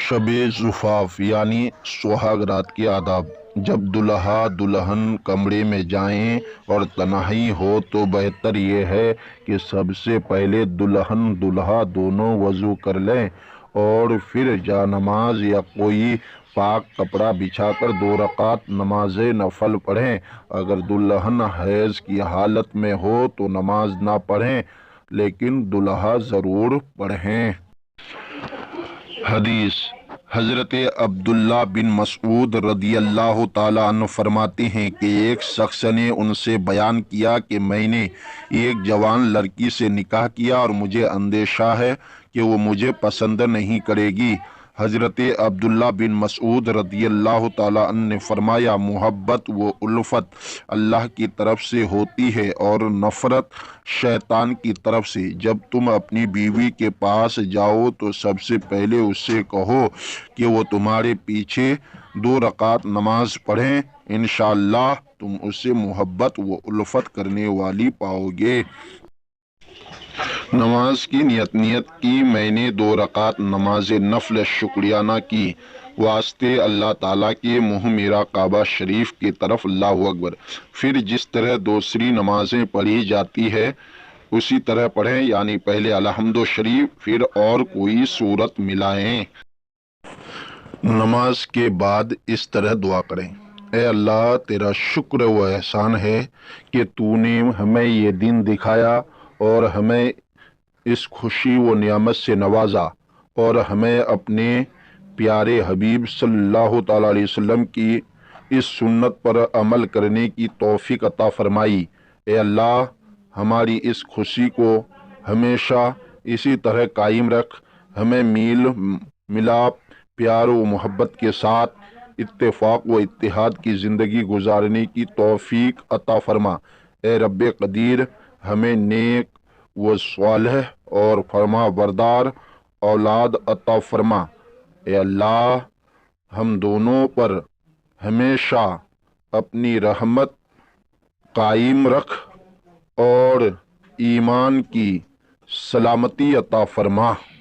शब ज़ुफ़ाफ़ यानी सुहाग रात के आदाब। जब दुल्हा दुल्हन कमरे में जाएं और तन्हाई हो तो बेहतर ये है कि सबसे पहले दुल्हन दुल्हा दोनों वज़ू कर लें और फिर जानमाज या कोई पाक कपड़ा बिछाकर 2 रकात नमाज नफल पढ़ें। अगर दुल्हन हैज़ की हालत में हो तो नमाज ना पढ़ें, लेकिन दुल्हा ज़रूर पढ़ें। हदीस हज़रत अब्दुल्ला बिन मसऊद रदियल्लाहु ताला अन्हु फरमाते हैं कि एक शख्स ने उनसे बयान किया कि मैंने एक जवान लड़की से निकाह किया और मुझे अंदेशा है कि वो मुझे पसंद नहीं करेगी। हज़रत अब्दुल्ला बिन मसऊद रदियल्लाहु ताला अन्हु ने फरमाया, मोहब्बत व उल्फत अल्लाह की तरफ से होती है और नफ़रत शैतान की तरफ से। जब तुम अपनी बीवी के पास जाओ तो सबसे पहले उससे कहो कि वो तुम्हारे पीछे 2 रकात नमाज पढ़ें। इंशाअल्लाह तुम उससे मोहब्बत व उल्फत करने वाली पाओगे। नमाज की नियत की मैंने 2 रकात नमाज नफल शुक्रियाना की वास्ते अल्लाह ताला के मुँह मेरा काबा शरीफ की तरफ अल्लाहु अकबर। फिर जिस तरह दूसरी नमाजें पढ़ी जाती है उसी तरह पढ़ें, यानी पहले अलहम्दु शरीफ फिर और कोई सूरत मिलाएं। नमाज के बाद इस तरह दुआ करें, ए अल्लाह तेरा शुक्र व एहसान है कि तूने हमें ये दिन दिखाया और हमें इस खुशी व नियामत से नवाजा और हमें अपने प्यारे हबीब सल्लल्लाहु ताला अलैहि वसल्लम की इस सुन्नत पर अमल करने की तौफीक अता फरमाई। ए अल्लाह हमारी इस खुशी को हमेशा इसी तरह कायम रख, हमें मील मिलाप प्यार व मोहब्बत के साथ इत्तेफाक व इत्तिहाद की ज़िंदगी गुजारने की तौफीक अता फरमा। ए रब्बे कदीर हमें नेक व स्वालिह और फरमा बरदार औलाद अता फरमा। ए अल्लाह हम दोनों पर हमेशा अपनी रहमत कायम रख और ईमान की सलामती अता फरमा।